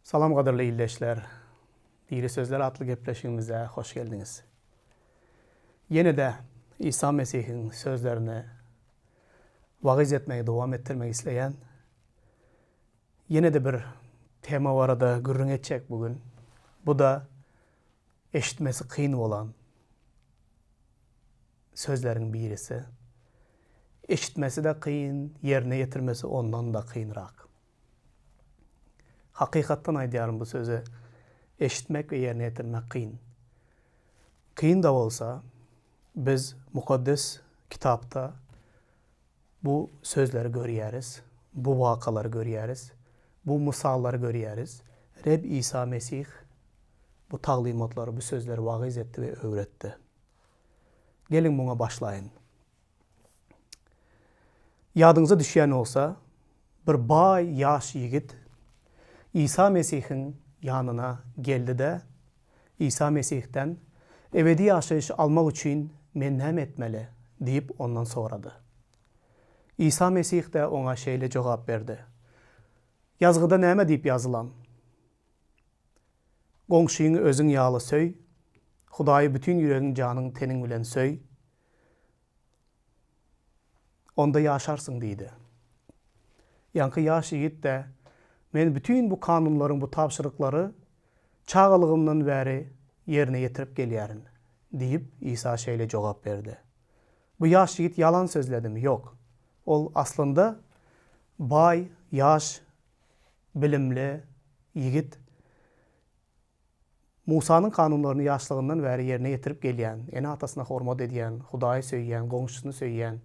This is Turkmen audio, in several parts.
Salam qadirli illəşlər. Diri Sözlər adlı gepleşimizə hoş geldiniz. Yine de İsa Mesih'in sözlerine vagiz etmeye devam ettirmek isteyen yine de bir tema var da gürrün edecek bugün. Bu da eşitmesi kıyın olan sözlerin birisi. Eşitmesi de kıyın, yerine getirmesi ondan da kıyınrak. Hakikattan aydıyorum bu sözü. Eşitmek ve yerine getirmek kıyın. Kıyın da olsa biz mukaddes kitapta bu sözleri görüyoruz. Bu vakaları görüyoruz. Bu misalları görüyoruz. Reb İsa Mesih bu talimatları, bu sözleri vagiz etti ve öğretti. Gelin buna başlayın. Yadınıza düşen olsa bir bay yaş yigit İsa Mesih'in yanına geldi de İsa Mesih'ten ebedi yaşayış almak için men nem etmeli deyip ondan soradı. İsa Mesih de ona şeyle cevap verdi. Yazgıda näme deyip yazılan? Qonşuyunu özün yağlı söy, Hudayı bütün yüreğin canın tenin bilen söy, onda yaşarsın deydi. Yankı yaş yigit de men bütün bu kanunların, bu tavşırıkları çağalığımdan beri yerine getirip geliyorum deyip İsa şeyle cevap verdi. Bu yaş yigit yalan sözledi mi? Yok. Ol aslında bay, yaş, bilimli yigit Musa'nın kanunlarını yaşlığından beri yerine getirip geliyen, ene atasına hormat ediyen, Hudayı söyleyen, qonşusunu söyleyen,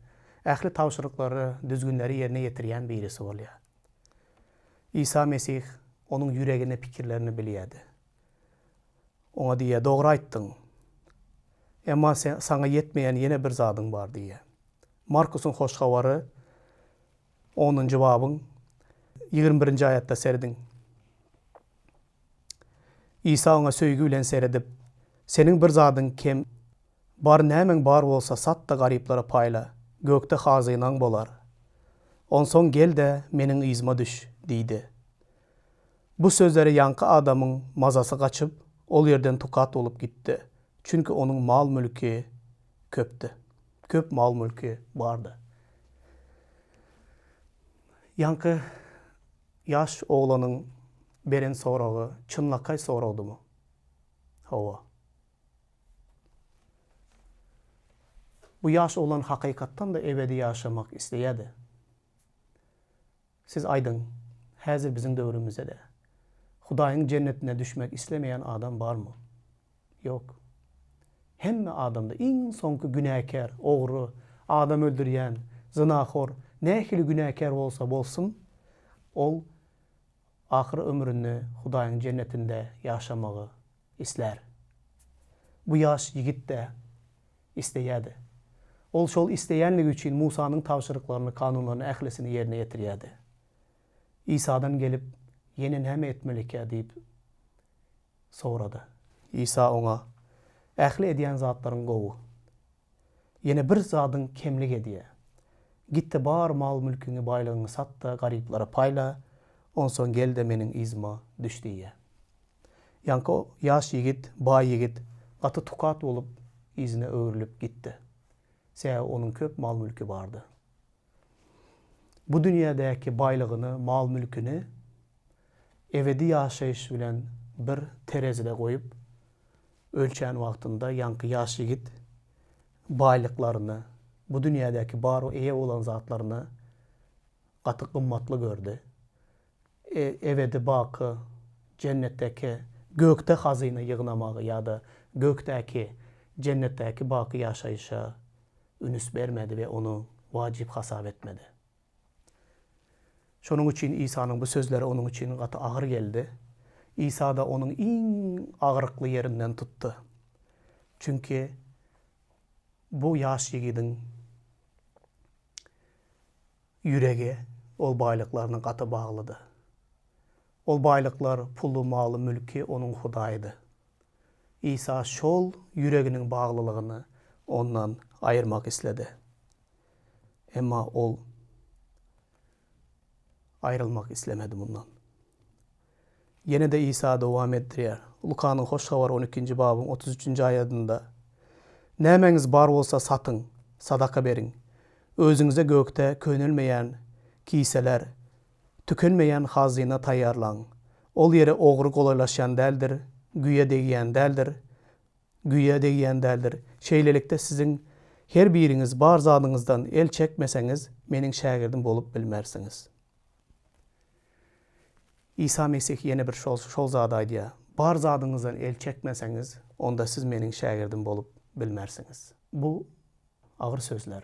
ähli tavşırıkları, düzgünleri yerine getiriyen birisi oluyor. İsa Mesih onun yüreğine fikirlerini biliyedi. Ona diye doğru ayttın. Ama sana yetmeyen yine bir zadın var diye. Markus'un hoş havarı 10. babın 21. ayette serdin. İsa ona söygüyle seyredip, senin bir zadın kim, bar nämen bar olsa sat da gariplara payla, gökte hazınan bolar. Onson gel de menin izma düş, deydi. Bu sözleri yankı adamın mazası kaçıp, ol yerden tukat olup gitti. Çünkü onun mal mülkü köptü. Köp mal mülkü vardı. Yankı yaş oğlanın beren sorağı, çınlakay soruldu mu? Hava. Bu yaş olan hakikattan da ebedi yaşamak isteyedi. Siz aydın, hazır bizim dövrümüzde de Hudayın cennetine düşmek istemeyen adam var mı? Yok. Hemme adamda en sonki günahkar, oğru, adam öldüren, zınahor, nehili günahkar olsa bolsun, ol ahir ömrünü Hudayın cennetinde yaşamağı ister. Bu yaş yigit de isteyedi. Ol şol isteyenlik için Musa'nın tavşırıklarını, kanunlarını, ählesini yerine getiriyedi. İsa'dan gelip yeni näme etmelik ya deyip soradı. İsa ona ähli ediyen zatların gowu. Yine bir zadın kemlik ediye. Gitti bar mal mülkünü, baylığını sat da gariplara payla, onson gel de menin izma düş diye. Yankı o yaş yigit, bay yigit katı tukat olup izine öğürülüp gitti. Seya onun köp mal mülkü vardı. Bu dünyadaki baylığını, mal mülkünü ebedi yaşayış bilen bir terezide koyup ölçen vaktinde yankı yaş yigit baylıklarını, bu dünyadaki bar o eye olan zatlarını katı kımmatlı gördü. Ebedi bakı, cennetteki gökte hazine yığınamağı ya da gökteki, cennetteki bakı yaşayışa ünüs vermedi ve onu vacip hasap etmedi. Şunun için İsa'nın bu sözleri onun için katı ağır geldi. İsa da onun en ağırlıklı yerinden tuttu. Çünkü bu yaş yigidin yüreği ol baylıklarının katı bağlıdı. Ol baylıklar, pulu, malı, mülkü onun Hudaydı. İsa şol yüreğinin bağlılığını ondan ayırmak istedi. Ama ol ayrılmak istemedi bundan. Yine de İsa devam ettirýär. Lukanyň hoş habar 12-nji babyň 33-nji aýatynda "Nämeňiz bar bolsa satyň, sadaka beriň. Özüňize gökde könülmeýän kiseler, tükenmeýän hazyna taýýarlaň. Ol ýere ogry golaylaşýan däldir, güýe degýän däldir. Şeýlelikde siziň her biriňiz bar zadyňyzdan el çekmeseňiz, meniň şägirdim bolup bilmersiňiz." İsa Mesih ýene bir şol zady aýdýar. Bar zadyňyzdan el çekmeseňiz, onda siz meniň şägirdim bolup bilmersiňiz. Bu agyr sözler.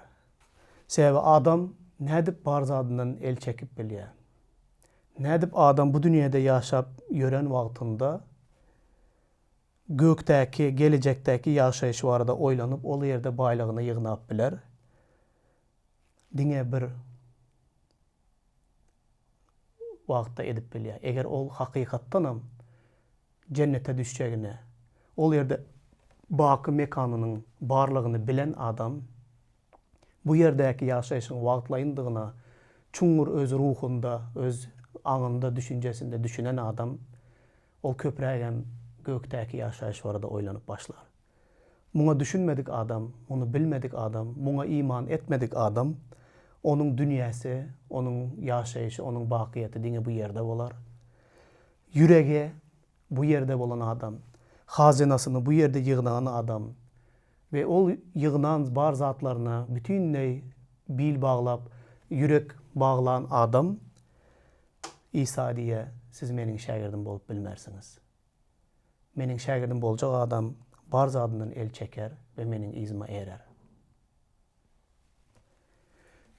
Sebäbi adam nädip bar zadyndan el çekip bilýär? Nädip adam bu dünýede ýaşap ýören wagtynda gökdäki, gelejekdäki ýaşaýyş barada oýlanyp, ol ýerde baýlygyny ýygnap biler? Diňe bir wagtda edip bilýär. Eger ol hakykatdanam cennete düşjegine, ol ýerde baky mekanynyň barlygyny bilen adam bu ýerdäki ýaşaýyşyň wagtlaýyndygyna çuňur öz ruhunda, öz aňynda, düşünjesinde düşünen adam ol köprägem gökdäki ýaşaýyş barada oýlanyp başlar. Muňa düşünmedik adam, muny bilmedik adam, muňa iman etmedik adam, onuň dünýäsi, onuň ýaşaýyşy, onuň bakyýaty diňe bu ýerde bolar. Ýüregi bu ýerde bolan adam, hazinasyny bu ýerde ýygnan adam we ol ýygnan bar zatlaryna bütünleý bil baglap, ýürek baglan adam İsa diýe, siz meniň şägirdim bolup bilmersiňiz. Meniň şägirdim boljak adam bar zadyndan el çeker we meniň izime erer.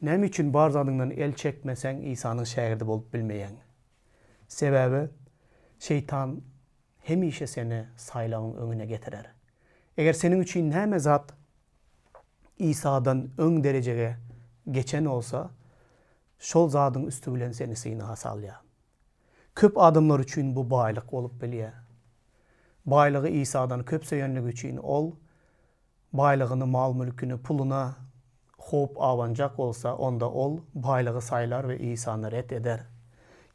Näme üçin bar zadyndan el çekmeseň İsanyň şägirdi bolup bilmeýäň? Sebäbi şeytan hemişe seni saýlagyň öňüne getirer. Eger seniň üçin näme zat İsa'dan öň derejege geçen olsa, şol zadyň üstü bilen seni synaga salýar. Köp adamlar üçin bu baýlyk bolup bilýär. Baýlygy İsa'dan köp söýenligi üçin ol baýlygyny, mal mülküni, puluna hop awanjak bolsa, onda ol baýlygy saýlar we İsa'ny ret eder.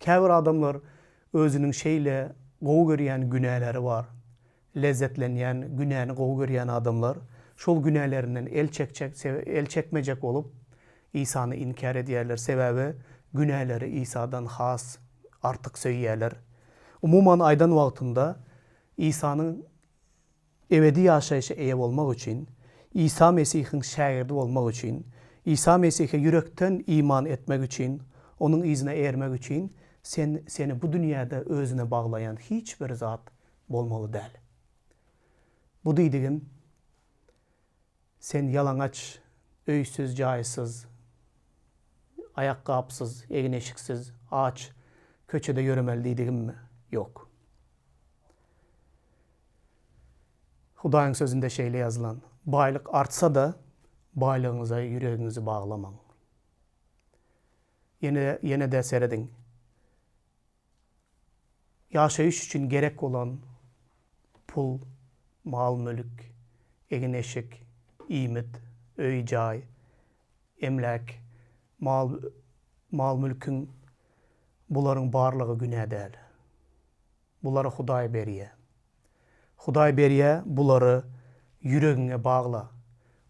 Käbir adamlar özüniň şeýle gowy görýän günäleri bar. Lezzetlenýän, günäni gowy görýän adamlar şol günälerinden el çekmejek bolup İsa'ny inkar edýärler. Sebäbi günäleri İsa'dan has, artyk söýýärler. Umuman aýdan wagtynda İsa'nın ebedi ýaşaýyşy eýe bolmak üçin, İsa Mesihiň şägirdi bolmak üçin, İsa Mesihe yürekten iman etmek üçin, onun izine ermek üçin seni bu dünyada özüne baglayan hiçbir zat bolmaly däl. Bu diýdigim sen yalaňaç, öýsiz, jaýsyz, ayakkapsız, egneşiksiz, aç, köçede yöremeli diýdigim mi? Yok. Hudaýyň sözünde şeýle ýazylan: baýlyk artsa da baýlygyňyza ýüregiňizi baglamaň. Yine de serediň. Ýaşaýyş üçin gerek bolan pul, mal, mülk, egneşik, iýmit, öý-jaý, emlek, mal mülkün bularyň barlygy günä däl. Bulary Hudaý berýär. Hudaý berýär, bulary yüregiňe bagla.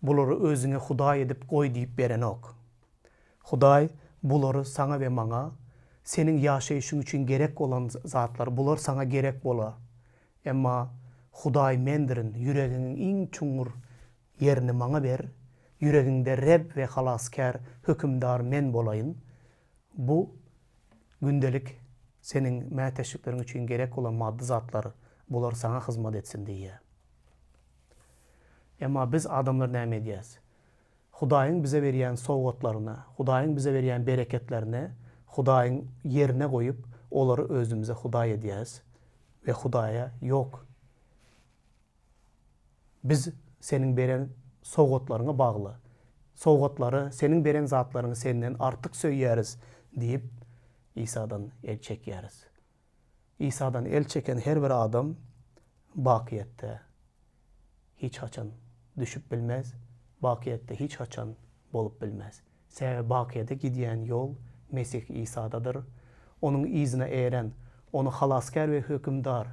Bulary özüňe Hudaý edip goý diýip beren ok. Hudaý bulary saňa we maňa seniň ýaşaýyşyň üçin gerek bolan zatlar, bular saňa gerek bola. Emma Hudaý mendirin, yüregiňiň iň çuňur yerini maňa ber, yüregiňde Reb we halaskar, hökümdar men bolayyn. Bu gündelik seniň mäteşikleриň üçin gerek bolan maddi zatlar, bular saňa hyzmat etsin diýär. Emma biz adamlar näme edýäs? Hudaýyň bize berýän sowgatlaryna, Hudaýyň bize berýän bereketlerine, Hudaýyň yerine goýup, olary özümize Hudaý edýäs we Hudaýa yok. Biz seniň beren sowgatlaryňa bagly. Sowgatlary, seniň beren zatlaryňy senden artyk söýýäris diýip İsa'dan el çekýäris. İsa'dan el çeken her bir adam bakyatda hiç haçan düşüp bilmez, bakyatda hiç haçan bolup bilmez. Sebäbi bakyatda gidýän yol Mesih İsa'dadır. Onun izine eren, onu halaskar ve hükümdar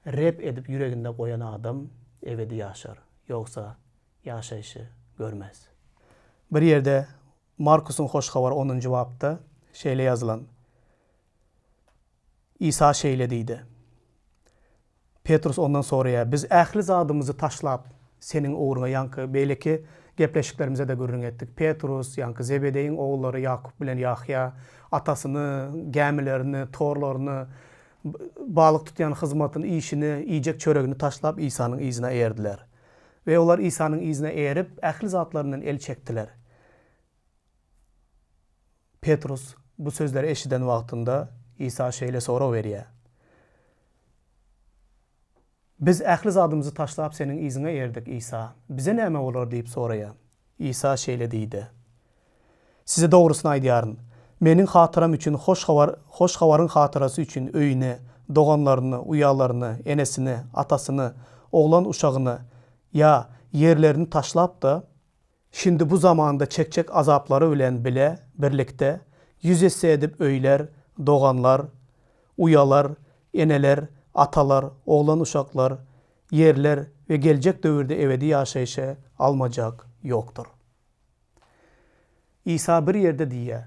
rep edip yüreğinde koyan adam ebedi yaşar. Yoksa yaşayışı görmez. Bir yerde Markus'un hoş haber 10. babda şeyle yazılan İsa şeyle deydi. Petrus ondan sonraya biz ähli zadymyzy taşlap senin uğruna yankı belki gepleşiklerimize de görün ettik. Petrus yankı Zebedeyin oğulları Yakup bilen Yahya atasyny, gämilerini, torlaryny, balık tutyan hyzmatyny, işini, iyicek çöregini taşlap İsa'nın izine erdiler. Ve onlar İsa'nın izine erip ähli zatlarından el çektiler. Petrus bu sözleri eşiden wagtynda İsa şeýle sora berýär. Biz ähli zadymyzy taşlap senin izine erdik İsa. Bize näme bolar diýip soraýar. İsa şeýle diýdi. Size dogrusyny aýdýaryn. Meniň hatyram üçin hoş habaryň hatyrasy üçin öýüne, doganlaryny, uýalaryny, enesini, atasyny, oglan uşagyny ya yerlerini taşlap da şimdi bu zamanda çekçek azapları bilen bile birlikte yüzesi edip öýler, doganlar, uyalar, eneler, atalar, oglan uşaklar, yerler ve gelecek döwürde ebedi ýaşaýşa almajak yoktur. İsa bir yerde diýär,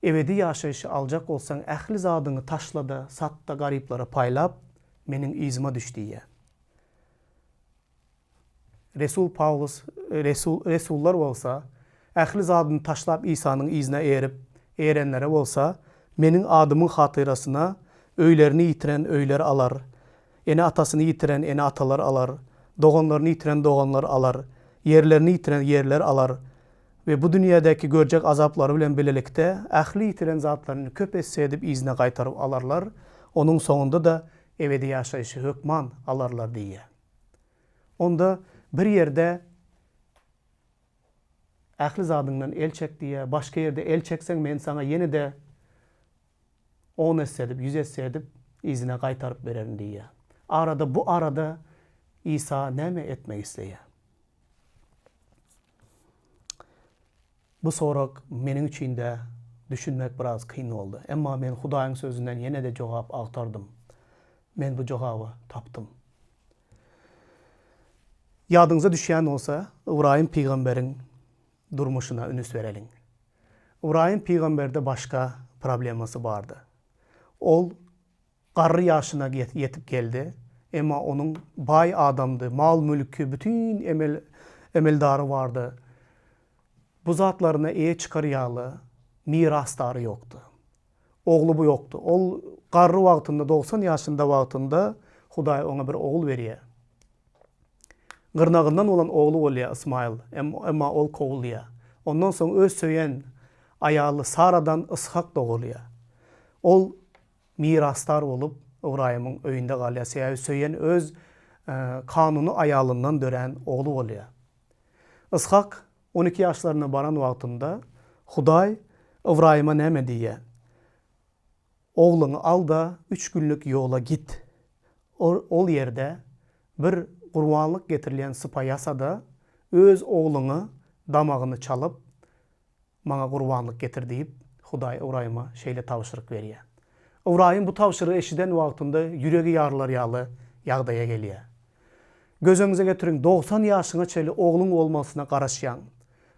ebedi ýaşaýşy aljak bolsaň ähli zadyny taşla da, sat da garyplara paýlap, meniň izime düş diýär. Resullar bolsa, ähli zadyny taşlap İsa'nın izine erip, erenlere bolsa, meniň adymyň hatyrasyna öýlerini ýitiren öýler alar, ene atasyny ýitiren ene atalar alar, doganlaryny ýitiren doganlar alar, yerlerini ýitiren yerler alar ve bu dünýädäki görjek azaplary bilen bilelikde ähli ýitiren zatlaryny köp etse edip izine gaýtaryp alarlar, onuň soňunda da ebedi ýaşaýşy hökman alarlar diýär. Onda bir yerde ähli zadyňdan el çek diýär, başga yerde el çekseň men sana ýene de 10 esse edip, 100 esse edip izine gaýtaryp bererim diýär. Bu arada İsa näme etmek isleýär? Bu sorak meniň üçin de düşünmek biraz kyn boldy. Emma men Hudaýyň sözünden ýene de jogap agtardym. Men bu jogaby tapdym. Yadyňyza düşýän bolsa, Ibrahim peýgamberiň durmuşuna ünüs bereliň. Ibrahim peýgamberde başka problemasy bardy. Ol garry ýaşyna ýetip geldi. Emma onuň bay adamdy, mal mülkü, bütün emeldary bardy. Bu zatlaryna eýe çykarýaly mirasdary ýokdy. Oglu bu ýokdy. Ol garry wagtynda 90 ýaşynda wagtynda Hudaý ona bir ogul berýär. Gırnağından olan oğlu bolýar Ismail, emma ol kowulýar. Ondan soň öz söýen aýaly Saradan Ishak dogulýar. Ol mirasdar bolup Ibrahimyň öýünde galýar. Sebäbi söýen öz kanuny aýalyndan dören oglu bolýar. Ishak 12 ýaşlaryna baran wagtynda Hudaý Ibrahima näme diýär? Ogluny al da 3 günlük ýola git. Ol ýerde bir gurbanlyk getirilen sıpa ýasada öz ogluny damagyny çalyp maňa gurbanlyk getir diýip Hudaý Ibrahima şeýle tabşyryk berýär. Ibrahim bu tabşyrygy eşiden wagtynda ýüregi ýarlar ýagdaýa gelýär. Gözüňize getirin 90 ýaşyna çeli ogluň bolmasyna garaşýan.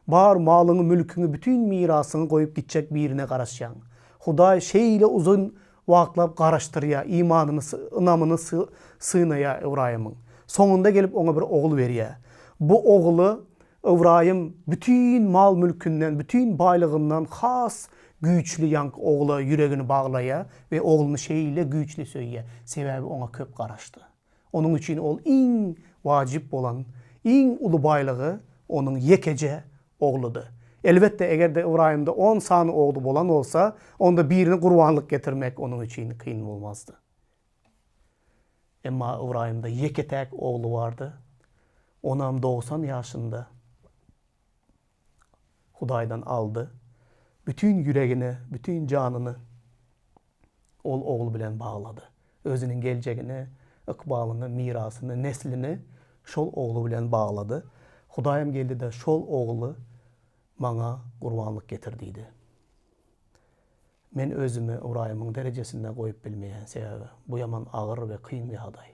Bar malyny, mülküni, bütün mirasyny goýup gitjek birine garaşýan. Hudaý şeýle uzun wagtlap garaşdyrýar, imanyny, ynamyny synaýar Ibrahimyň. Soňunda gelip ona bir ogul berýär. Bu ogulu Ibrahim bütün mal mülkünden, bütün baýlygyndan has güýçli ýank ogula yüregini baglaýar we ogluny şeýle güýçli söýýär. Sebäbi ona köp garaşdy. Onun üçin ol iň wajyp bolan, iň uly baýlygy onun yekece ogludy. Elbetde egerde Ibrahim'de 10 sany oglu bolan olsa, onda birini gurbanlyk getirmek onun üçin kyn bolmazdy. Emma Ibrahim'de yeketek oğlu vardı. Onam 90 ýaşynda Hudaýdan aldı. Bütün yüregini, bütün canını ol oğlu bilen bağladı. Özünün geljegini, ykbalyny, mirasyny, neslini şol oğlu bilen bağladı. Hudaýym geldi de şol oğlu maňa gurbanlyk getir diýdi. Men özümü Uğraýymyň derejesinde goýup bilmeýän sebäbi bu ýaman agyr we kyn bir haday.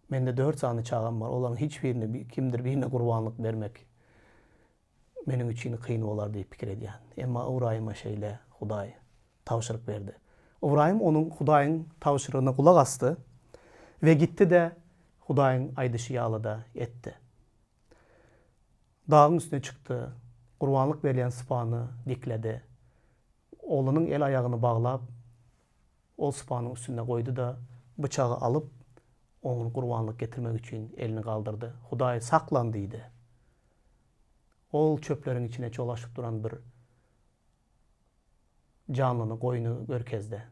Mende 4 sany çagam bar. Olaryň hiç birini kimdir birine gurbanlyk bermek meniň üçin kyn bolar diýip pikir edýän. Emma Uğraýyma şeýle Hudaý tawşyryk berdi. Uğraýym onuň Hudaýyň tawşyrygyna kulak asty we gitdi de Hudaýyň aýdyşy ýalyda etdi. Dagyň üstüne çykdy, gurbanlyk berýän sypany dikledi. Oğlunun el ayağını bağlap, ol sıpanın üstüne koydu da bıçağı alıp onun kurbanlık getirmek için elini kaldırdı. Hudaý saklandıydı. Ol çöplerin içine çolaşıp duran bir canlını koyunu görkezde.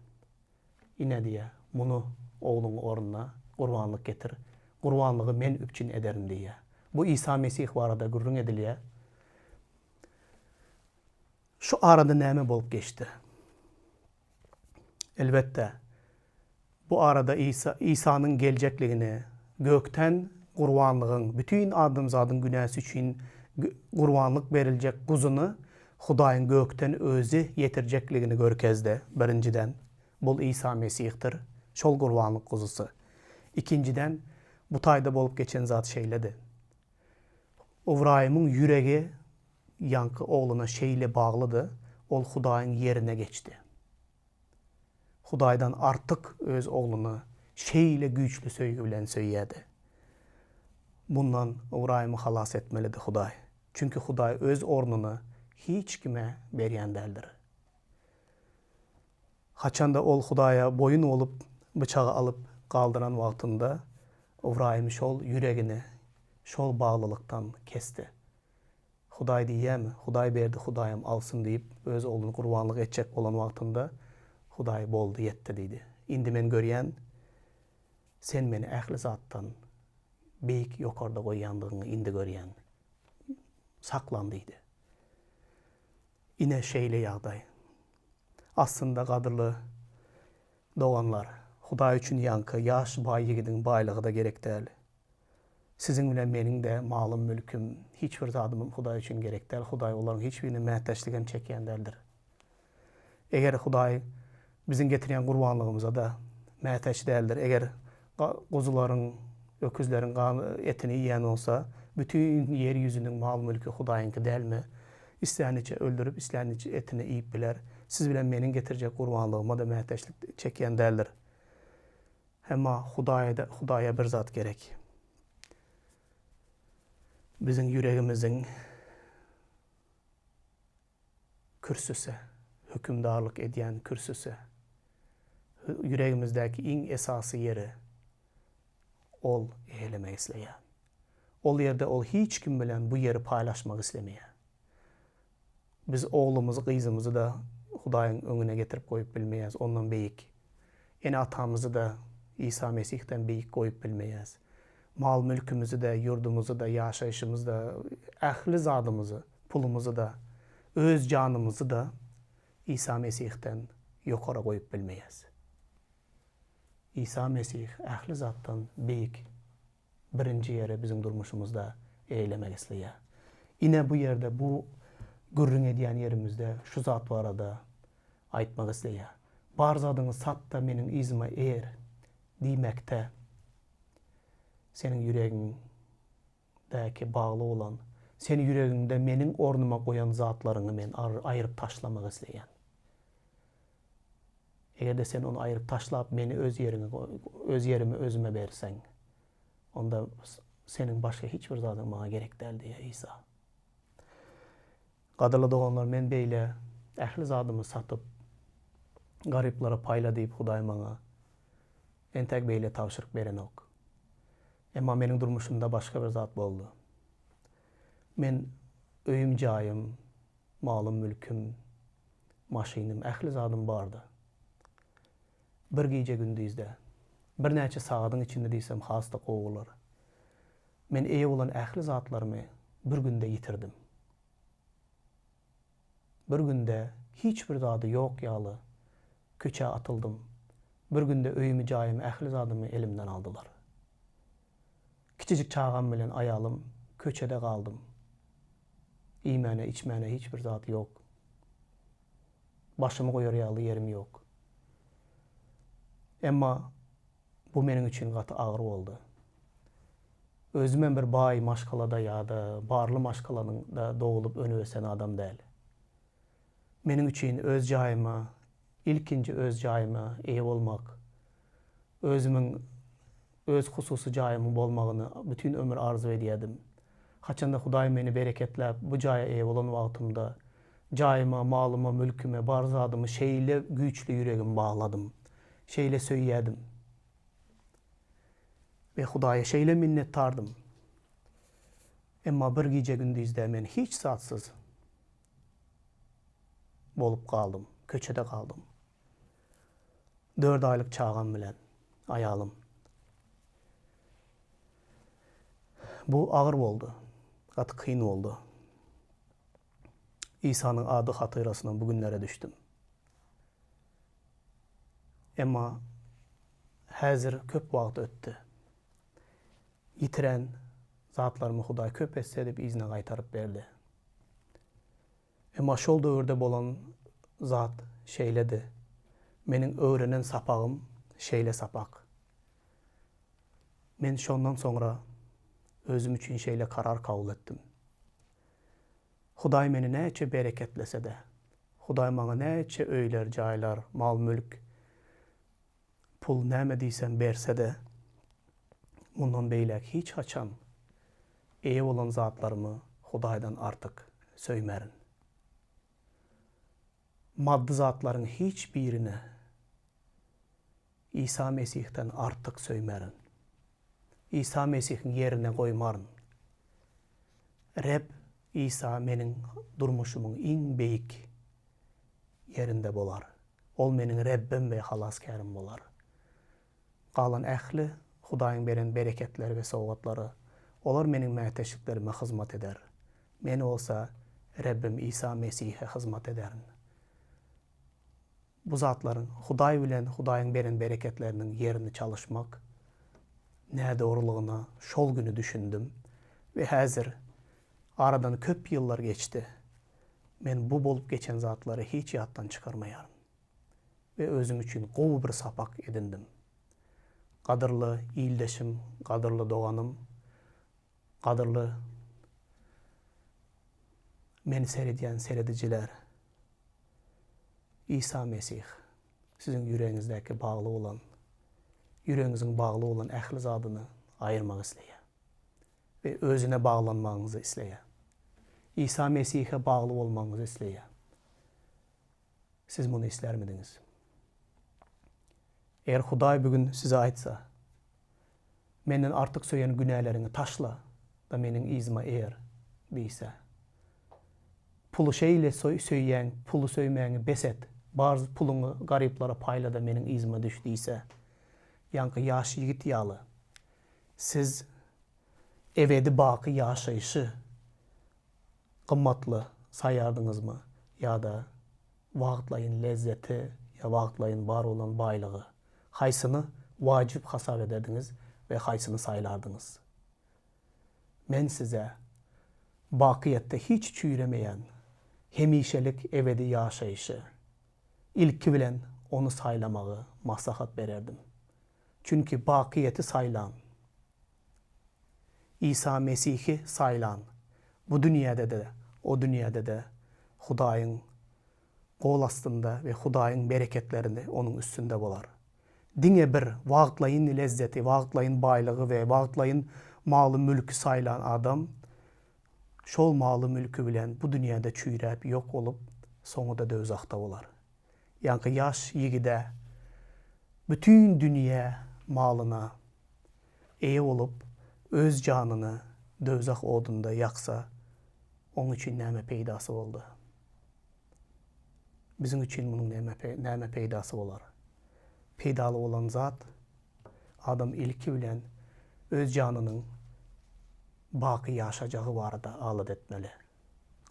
Ine diye bunu oğlunun ornuna kurbanlık getir. Kurbanlığı men üpçün ederim diye. Bu İsa Mesih barada gurrun ediliye. Şu arada näme bolup geçti? Elbette bu arada İsa'nın gelecekligini, gökten gurbanlığın, bütün adamzadın günahsy üçin gurbanlyk beriljek guzunu Hudaýyň gökten özü yetirjekligini görkezdi. Birinciden bul İsa Mesih'tir. Şol gurbanlyk guzusy. İkinciden bu taýda bolup geçen zat şeýledi. Uğraýymyň ýüregi yankı oğluna şeyle bağlıdı. Ol Hudaýyň yerine geçti. Hudaýdan artık öz oğlunu şeyle güçlü söýgü bilen söýýädi. Bundan Uğraýymy halas etmelidi Hudaý. Çünkü Hudaý öz ornuny hiç kime berýän däldir. Haçanda ol Hudaýa boyun olup bıçağı alıp kaldıran wagtynda Uğraýym şol ýüregini şol bağlılyktan kesti. Hudaý diýýärmi? Hudaý berdi, Hudaýym alsın diýip öz oğluny gurbanlyk etjek bolan wagtynda Hudaý boldy, yetdi diýdi. Indi men görýän sen meni ähli zatdan beýik ýokarda goýýandygyny indi görýän. Saklan diýdi. Ine şeýle ýagdaý. Aslında gadyrly doganlar, Hudaý üçin ýankı ýaş baý ýigidiň baýlygy da gerek däl. Sizin bilen meniň de malym, mülküm, hiç bir zadymym Hudaý üçin gerek däl. Hudaý olaryň hiç birini mätäçligem çekýän däldir. Eger Hudaý bizim getirýän gurbanlygymyza da mätäç däldir. Eger gozularyň, öküzleriň etini ýýän bolsa, bütün ýer ýüzüniň mal mülkü Hudaýynky dälmi? İslänçe öldürüp, isläniçe etini iýip biler. Siz bilen meniň getirjek gurbanlygyma da mätäçlik çekýän däldir. Hemma Hudaýa bir zat gerek. Bizim yüregimizin kürsüsü, hükümdarlık edýän kürsüsü, yüregimizdäki iň esasy yeri ol eýlemek isleýär. Ol ýerde ol hiç kim bilen bu yeri paýlaşmak islemeýär. Biz oğlumuzy, gyzymyzy da Hudaýyň öňüne getirip goýup bilmeýäs, ondan beýik. Ene atamyzy da İsa Mesih'den beýik goýup bilmeýäs. Mal mülkümüzü de, yurdumuzu da, yaşayışımızı da, ähli zadymyzy, pulumuzu da, öz canımızı da İsa Mesih'ten ýokara goýup bilmeýäs. İsa Mesih ähli zatdan beýik birinci ýere bizim durmuşumuzda eýlemek isleýär. Ine bu ýerde, bu gürrüň edýän yerimizde şu zat barada aýtmak isleýär. Bar zadyňy sat da meniň izime eýer diýmekde senin yüreğindeki bağlı olan, senin yüreğinde menin ornuma koyan zatlarını men ayırıp taşlamak isleyen. Eğer de sen onu ayırıp taşlap beni öz yerimi özüme bersen, onda senin başka hiçbir zatın bana gerek değil diye İsa. Gadyrly doganlar, men beýle ähli zadymy satyp garyplara paýla diýip Hudaý maňa entek beýle tawşyryk beren ok. Emma meniň durmuşymda başka bir zat boldy. Men öýüm jaýym, malym, mülküm, maşynym, ähli zadym bardy. Bir gece gündüzde, bir näçe sagatyň içinde diýsem hasta gowular. Men eýe bolan ähli zatlarymy bir günde yitirdim. Bir günde hiç bir zady ýok ýaly köçe atıldım. Bir günde öýümi jaýym, ähli zadymy elimden aldylar. Kiçicik çağam bilen ayalym köçede kaldım. İýmene, içmene hiçbir zat yok. Başımı koyaryalı yerim yok. Emma bu mening üçün gaty ağır boldy. Özümen bir baý maşgalada ýa-da barly maşgalanyň da dogulup önübesen adam däl. Mening üçün öz jaýyma, ilkinji öz jaýyma eýe bolmak, özümiň öz hususy jaýymyň bolmagyny bütün ömür arzu edýärdim. Haçanda Hudaý meni bereketläp bu jaýa eýe bolan wagtymda jaýyma, malyma, mülküme, bar zadymy şeýle güýçli ýüregim bagladym. Şeýle söýýärdim. Ve Hudaýa şeýle minnetdardım. Emma bir gije gündüzde men hiç zatsyz bolup kaldym, köçede kaldym. 4 aylyk çağam bilen ayalym. Bu ağır boldy. Gaty kyn boldy. İsa'nın ady hatyrasyndan bugünlere düşdüm. Emma häzir köp wagt ötdi. Yitiren zatlarymı Hudaý köp etse dep izine gaýtaryp berdi. Emma şol döwürde bolan zat şeýledi. Meniň öwrenen sapagym şeýle sapak. Men şondan soňra özüm üçün şeýle karar kabul etdim. Hudaý meni näçe bereketlese de, Hudaý maňa näçe öýler, jaýlar, mal, mülk, pul näme diýsem berse de, bundan beýlek hiç haçan eýe bolan zatlarymı Hudaýdan artyk söýmerin. Maddi zatlaryň hiç birine İsa Mesih'ten artyk söýmerin. İsa Mesih'in yerine goýmaryn. Reb İsa meniň durmuşumyň iň beýik yerinde bolar. Ol meniň Rebbim we halaskarym bolar. Galan ähli Hudaýyň beren bereketleri ve sowgatlary olar meniň mäteşiklerime hyzmat eder. Men olsa Rebbim İsa Mesih'e hyzmat ederim. Bu zatlaryň Hudaý bilen Hudaýyň beren bereketleriniň yerini çalışmak ne doğruluğuna şol günü düşündüm ve häzir aradan köp yıllar geçti. Men bu bolup geçen zatları hiç ýatdan çıkarmaýarym. Ve özüm üçün gowy bir sapak edindim. Gadyrly ýyldaşym, gadyrly doganym, gadyrly meni seredýän seredijiler. İsa Mesih sizin yüreğinizdeki bağlı olan, yüreğinizin bağlı olan ähli zadyny ayırmak isleýär ve özüne bağlanmagyňyzy isleýär. İsa Mesih'e bağlı olmagyňyzy isleýär. Siz bunu islermidiniz? Eğer Hudaý bugün size aýtsa, menden artık söýen günälerini taşla da meniň izime eğer diýse, pulu şeýle söýýän, pulu söýmäňi beset, bazı puluňy garyplara paýla da meniň izime düş diýse, ýanky ýaş ýigit ýaly, siz ebedi baky ýaşaýyşy gymmatly saýardyňyzmy ýa-da wagtlaýyn lezzeti ýa wagtlaýyn bar bolan baýlygy, haýsyny wajyp hasap ederdiňiz ve haýsyny saýlardyňyz? Men size bakiyette hiç çüýremeýän, hemişelik ebedi ýaşaýyşy, ilki bilen onu saýlamagy maslahat bererdim. Çünkü bakiyeti saylan, İsa Mesih'i saylan, bu dünyada da, o dünyada da Hudaýyň gol astında ve Hudaýyň bereketlerini onun üstünde bolar. Diňe bir wagtlaýyn lezzeti, wagtlaýyn baýlygy ve wagtlaýyn maly mülkü saylan adam, şol maly mülkü bilen bu dünyada çüýräp yok olup, soňuda dözakda bolar. Ýanky ýaş ýigide bütün dünýä malyna eýe olup, öz janyny dözak odunda ýaksa, onun üçin näme peýdasy boldy? Bizim üçin bunun näme peýdasy bolar? Peýdaly olan zat, adam ilki bilen öz janynyň baky ýaşajagy barada alat etmeli.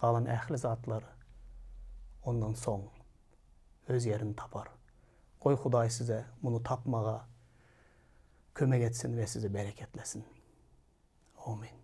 Galan ähli zatlar ondan soň öz yerini tapar. Goý Hudaý size bunu tapmaga kömek etsin ve sizi bereketlesin. Amin.